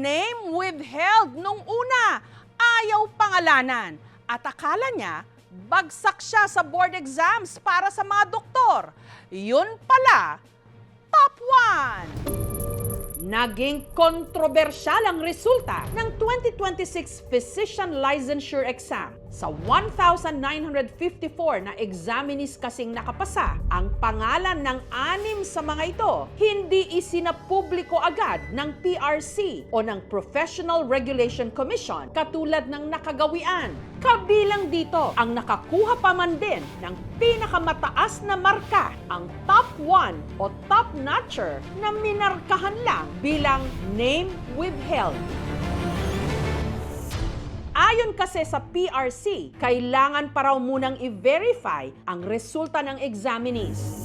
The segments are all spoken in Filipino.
name withheld nung una. Ayaw pangalanan. At akala niya, bagsak siya sa board exams para sa mga doktor. Yun pala, top 1! Naging kontrobersyal ang resulta ng 2026 Physician Licensure Exam. Sa 1,954 na examinees kasing nakapasa, ang pangalan ng 6 sa mga ito hindi isinapubliko agad ng PRC o ng Professional Regulation Commission katulad ng nakagawian. Kabilang dito ang nakakuha pa man din ng pinakamataas na marka, ang top 1 o top notcher na minarkahan lang bilang name withheld. Ayon kasi sa PRC, kailangan pa raw munang i-verify ang resulta ng examinees.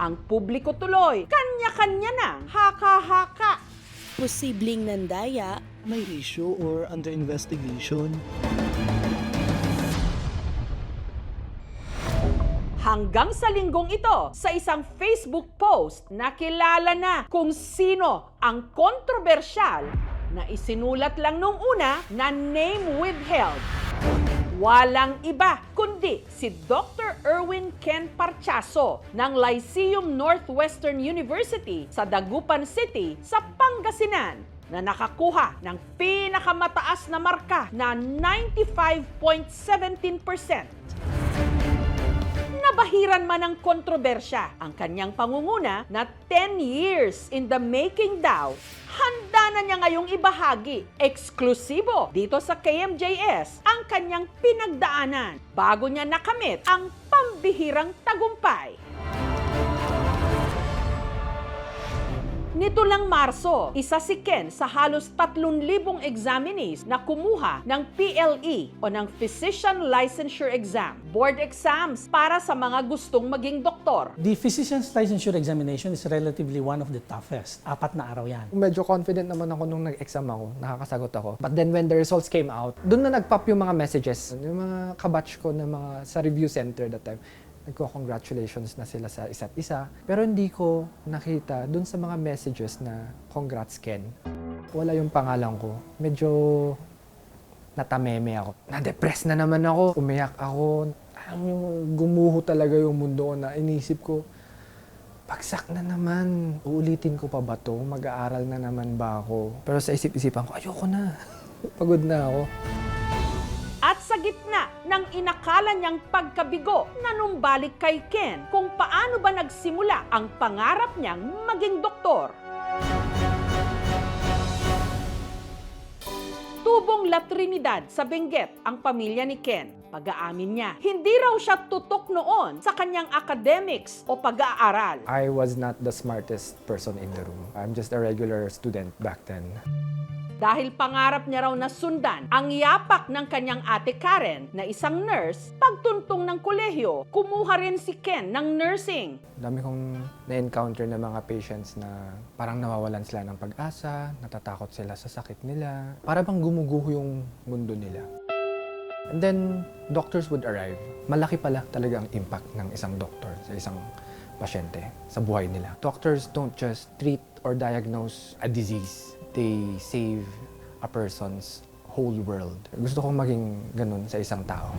Ang publiko tuloy, kanya-kanya ng haka-haka. Posibleng nandaya. May issue or under investigation. Hanggang sa linggong ito, sa isang Facebook post, nakilala na kung sino ang kontrobersyal na isinulat lang nung una na name withheld. Walang iba kundi si Dr. Erwin Ken Parchaso ng Lyceum Northwestern University sa Dagupan City sa Pangasinan na nakakuha ng pinakamataas na marka na 95.17%. Nabahiran man ng kontrobersya ang kanyang pangunguna na 10 years in the making daw, handa na niya ngayong ibahagi, eksklusibo dito sa KMJS, ang kanyang pinagdaanan bago niya nakamit ang pambihirang tagumpay. Nito lang Marso, isa si Ken sa halos 3,000 examinees na kumuha ng PLE o ng Physician Licensure Exam, board exams para sa mga gustong maging doktor. The Physician's Licensure Examination is relatively one of the toughest. 4 na araw yan. Medyo confident naman ako nung nag-exam ako, nakakasagot ako. But then when the results came out, doon na nag-pop yung mga messages. Yung mga kabatch ko na mga sa review center that time, nagko-congratulations na sila sa isa't isa. Pero hindi ko nakita dun sa mga messages na congrats Ken. Wala yung pangalan ko. Medyo natameme ako. Na-depress na naman ako. Umiyak ako. Gumuho talaga yung mundo ko na inisip ko, bagsak na naman. Uulitin ko pa ba to? Mag-aaral na naman ba ako? Pero sa isip-isipan ko, ayoko na. Pagod na ako. At sa gitna ng inakala niyang pagkabigo, nanumbalik kay Ken kung paano ba nagsimula ang pangarap niyang maging doktor. Tubong La Trinidad sa Benguet ang pamilya ni Ken. Pag-aamin niya, hindi raw siya tutok noon sa kanyang academics o pag-aaral. I was not the smartest person in the room. I'm just a regular student back then. Dahil pangarap niya raw na sundan ang yapak ng kanyang ate Karen na isang nurse, pagtuntong ng kolehiyo, kumuha rin si Ken ng nursing. Dami kong na-encounter na mga patients na parang nawawalan sila ng pag-asa, natatakot sila sa sakit nila. Para bang gumuguho yung mundo nila. And then, doctors would arrive. Malaki pala talaga ang impact ng isang doktor sa isang pasyente sa buhay nila. Doctors don't just treat or diagnose a disease. They save a person's whole world. Gusto kong maging ganun sa isang tao.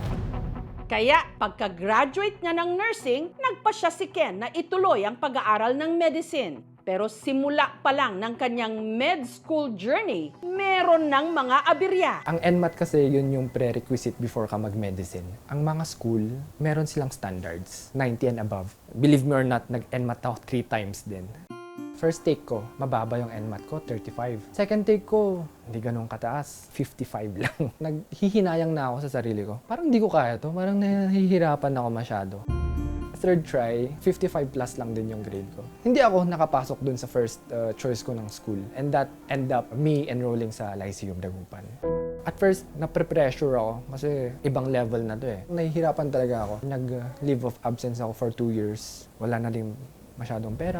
Kaya pagka-graduate niya ng nursing, nagpasya si Ken na ituloy ang pag-aaral ng medicine. Pero simula pa lang ng kanyang med school journey, meron ng mga aberya. Ang NMAT kasi yun yung prerequisite before ka mag-medicine. Ang mga school, meron silang standards, 90 and above. Believe me or not, nag-NMAT ako 3 times din. First take ko, mababa yung NMAT ko, 35. Second take ko, hindi ganun kataas, 55 lang. Naghihinayang na ako sa sarili ko. Parang hindi ko kaya to, parang nahihirapan ako masyado. Third try, 55 plus lang din yung grade ko. Hindi ako nakapasok dun sa first choice ko ng school. And that end up me enrolling sa Lyceum Dagupan. At first, napre-pressure ako kasi ibang level na to eh. Nahihirapan talaga ako. Nag-leave of absence ako for 2 years. Wala na din masyadong pera.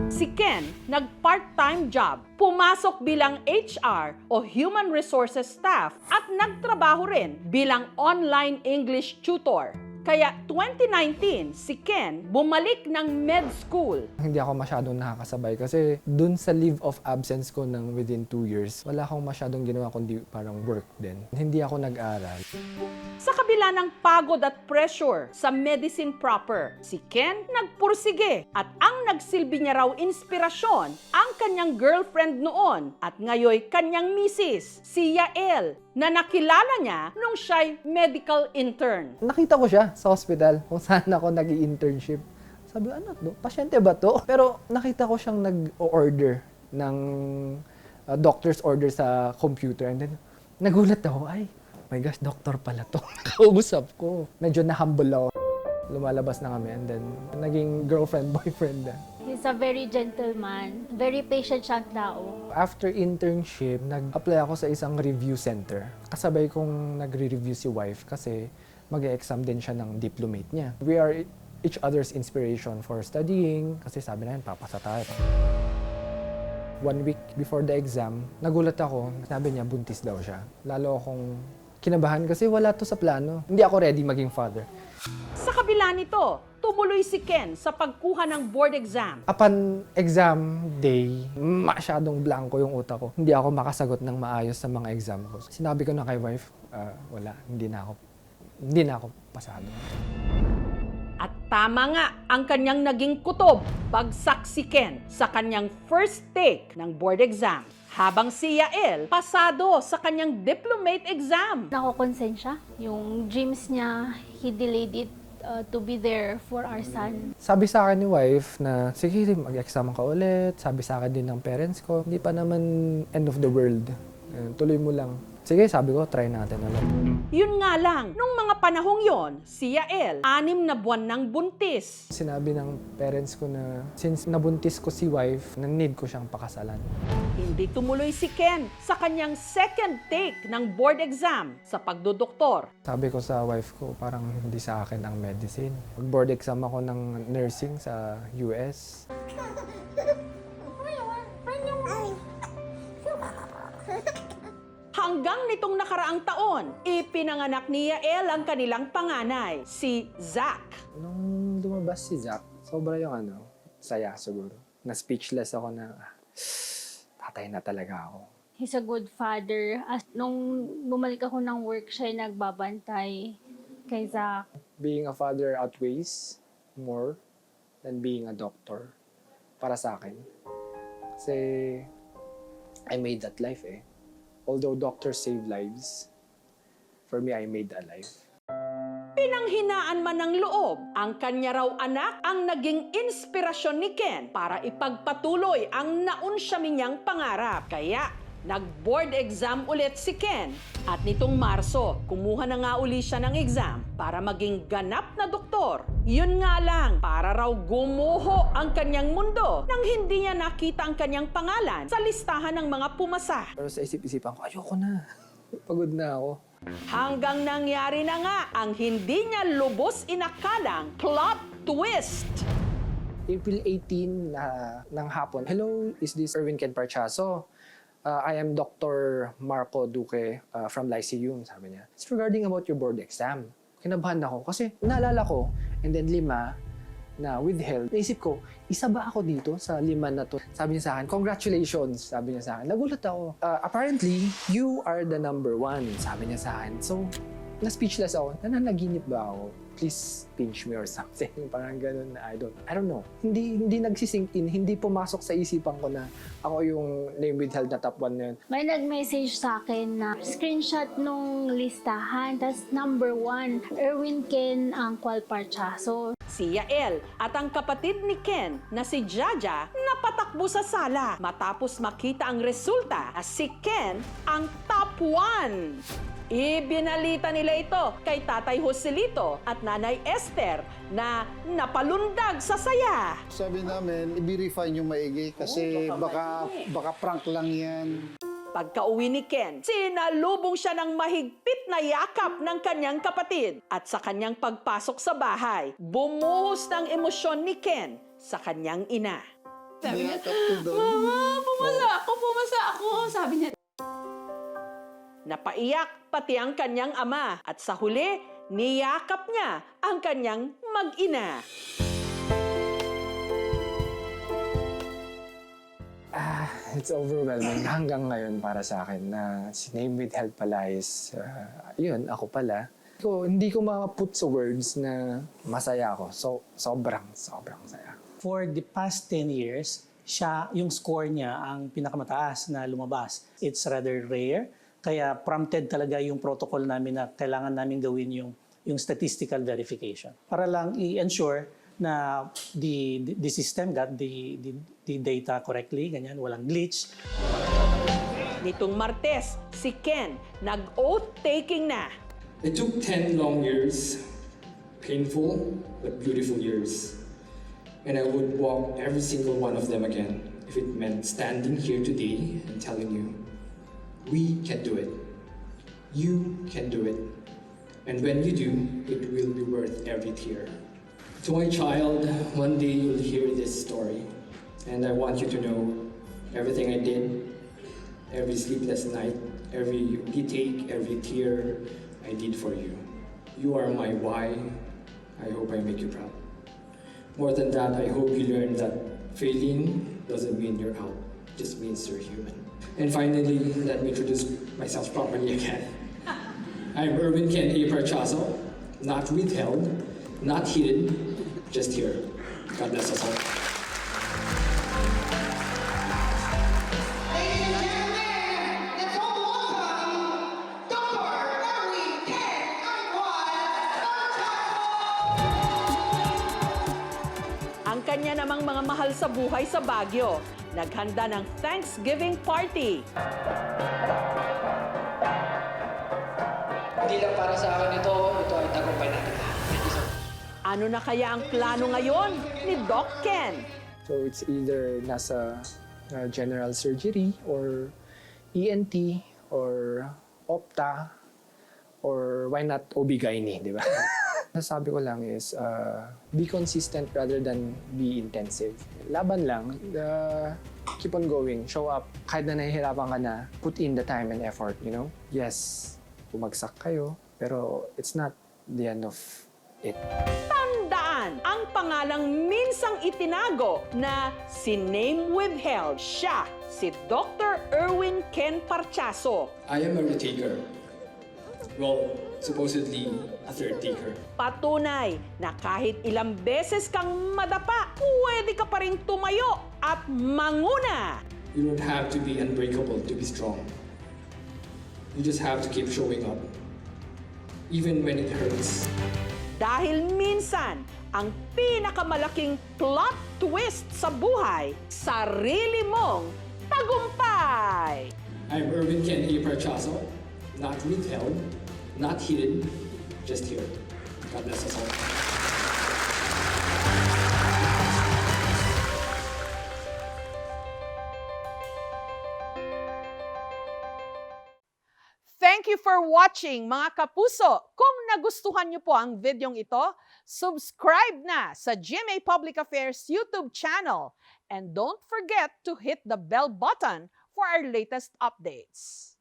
Si Ken, nag-part-time job, pumasok bilang HR o Human Resources Staff at nagtrabaho rin bilang online English tutor. Kaya 2019, si Ken bumalik ng med school. Hindi ako masyadong nakakasabay kasi dun sa leave of absence ko ng within 2 years, wala akong masyadong ginawa kundi parang work din. Hindi ako nag-aral. Sa kabila ng pagod at pressure sa medicine proper, si Ken nagpursige at ang nagsilbi niya raw inspirasyon ang kanyang girlfriend noon at ngayoy kanyang misis, si Yael, na nakilala niya nung siya'y medical intern. Nakita ko siya sa hospital kung saan ako nag-i-internship. Sabi ko, ano to? Pasyente ba to? Pero nakita ko siyang nag-order ng doctor's order sa computer. And then, nagulat ako, ay, my gosh, doctor pala to. Nakausap ko. Medyo na-humble ako. Lumalabas na kami and then naging girlfriend, boyfriend na. He's a very gentleman, very patient siyang tao. After internship, nag-apply ako sa isang review center. Kasabay kong nagre-review si wife kasi mag-e-exam din siya ng diplomate niya. We are each other's inspiration for studying kasi sabi na yun, papasa tayo. 1 week before the exam, nagulat ako. Sabi niya, buntis daw siya. Lalo akong kinabahan kasi wala to sa plano. Hindi ako ready maging father. Sa kabila nito, tumuloy si Ken sa pagkuha ng board exam. Upon exam day, masyadong blanco yung utak ko. Hindi ako makasagot ng maayos sa mga exam ko. Sinabi ko na kay wife, wala, hindi na ako pasado. At tama nga ang kanyang naging kutob, bagsak si Ken sa kanyang first take ng board exam. Habang si Yael, pasado sa kanyang diplomate exam. Nakokonsensya. Yung dreams niya, he delayed it to be there for our son. Sabi sa akin ni wife na, sige, mag-exam ka ulit. Sabi sa akin din ng parents ko, hindi pa naman end of the world. Tuloy mo lang. Sige, sabi ko, try natin ulit. Yun nga lang, nung mga panahong yon, si Yael, 6 na buwan ng buntis. Sinabi ng parents ko na, since nabuntis ko si wife, na need ko siyang pakasalan. Hindi tumuloy si Ken sa kanyang second take ng board exam sa pagdodoktor. Sabi ko sa wife ko, parang hindi sa akin ang medicine. Mag-board exam ako ng nursing sa US. Hanggang nitong nakaraang taon, ipinanganak ni Yael ang kanilang panganay, si Zach. Nung lumabas si Zach, sobra yung saya siguro. Na-speechless ako na, tatay na talaga ako. He's a good father. Nung bumalik ako ng work, siya yung nagbabantay kay Zach. Being a father outweighs more than being a doctor para sa akin. Kasi I made that life eh. Although doctors save lives, for me, I made a life. Pinanghinaan man ng loob, ang kanya raw anak ang naging inspirasyon ni Ken para ipagpatuloy ang naunsyamin niyang pangarap. Kaya, nag-board exam ulit si Ken. At nitong Marso, kumuha na nga uli siya ng exam para maging ganap na doktor. Yun nga lang, para raw gumuho ang kanyang mundo nang hindi niya nakita ang kanyang pangalan sa listahan ng mga pumasa. Pero sa isip-isipan ko, ayoko na. Pagod na ako. Hanggang nangyari na nga ang hindi niya lubos inakalang plot twist. April 18 ng hapon, hello, is this Erwin Ken Parchaso? I am Dr. Marco Duque from Lyceum, sabi niya. It's regarding about your board exam. Kinabahan ako kasi naalala ko, and then 5 na withheld. Naisip ko, isa ba ako dito sa 5 na to? Sabi niya sa akin, congratulations, sabi niya sa akin. Nagulat ako. Apparently, you are the number 1, sabi niya sa akin. So, na-speechless ako. Nananaginip ba ako? Please pinch me or something. Parang ganun na I don't know. Hindi nagsisink in, hindi pumasok sa isipan ko na ako yung name withheld na top 1 na yun. May nag-message sa akin na screenshot nung listahan, tas number 1, Erwin Ken Angkwal Parchaso. Si Yael at ang kapatid ni Ken na si Jaja napatakbo sa sala matapos makita ang resulta na si Ken ang top 1. Ibinalita nila ito kay Tatay Joselito at Nanay Esther na napalundag sa saya. Sabi namin, i-verify nyo maigi kasi baka prank lang yan. Pagka-uwi ni Ken, sinalubong siya ng mahigpit na yakap ng kanyang kapatid. At sa kanyang pagpasok sa bahay, bumuhos ng emosyon ni Ken sa kanyang ina. Sabi niya, Mama, pumasa ako, sabi niya. Napaiyak pati ang kanyang ama at sa huli, niyakap niya ang kanyang mag-ina. It's overwhelming hanggang ngayon para sa akin na si Name Withheld pala is, yun, ako pala. Hindi ko ma-put sa words na masaya ako. So, sobrang saya. For the past 10 years, yung score niya ang pinakamataas na lumabas. It's rather rare, kaya prompted talaga yung protocol namin na kailangan namin gawin yung statistical verification. Para lang i-ensure na the system got the data correctly, ganyan, walang glitch. Nitong Martes, si Ken nag-oath-taking na. It took 10 long years, painful but beautiful years. And I would walk every single one of them again if it meant standing here today and telling you, we can do it. You can do it. And when you do, it will be worth every tear. To my child, one day you'll hear this story. And I want you to know everything I did, every sleepless night, every retake, every tear I did for you. You are my why. I hope I make you proud. More than that, I hope you learn that failing doesn't mean you're out. It just means you're human. And finally, let me introduce myself properly again. I'm Erwin Ken A. Parchaso, not withheld, not hidden, just here. God bless us all. Ang kanya namang mga mahal sa buhay sa Baguio, naghanda ng Thanksgiving party. Hindi lang para sa akin ito ay tagumpay natin. Thank you so much. Ano na kaya ang plano ngayon ni Doc Ken? So it's either nasa general surgery or ENT or Opta or why not OB-GYN, di ba? Nasabi ko lang is be consistent rather than be intensive. Laban lang, keep on going, show up. Kahit na nahihirapan ka na, put in the time and effort, you know? Yes, bumagsak kayo, pero it's not the end of it. Tandaan ang pangalang minsang itinago na si Name Withheld. Siya, si Dr. Erwin Ken Parchaso. I am a retaker. Well, supposedly a third taker. Patunay na kahit ilang beses kang madapa, pwede ka pa rin tumayo at manguna. You don't have to be unbreakable to be strong. You just have to keep showing up, even when it hurts. Dahil minsan, ang pinakamalaking plot twist sa buhay, sarili mong tagumpay. I'm Erwin Ken A. Parchaso, not withheld, not hidden, just here. God bless us all. Thank you for watching, mga kapuso. Kung nagustuhan niyo po ang videong ito, subscribe na sa GMA Public Affairs YouTube channel. And don't forget to hit the bell button for our latest updates.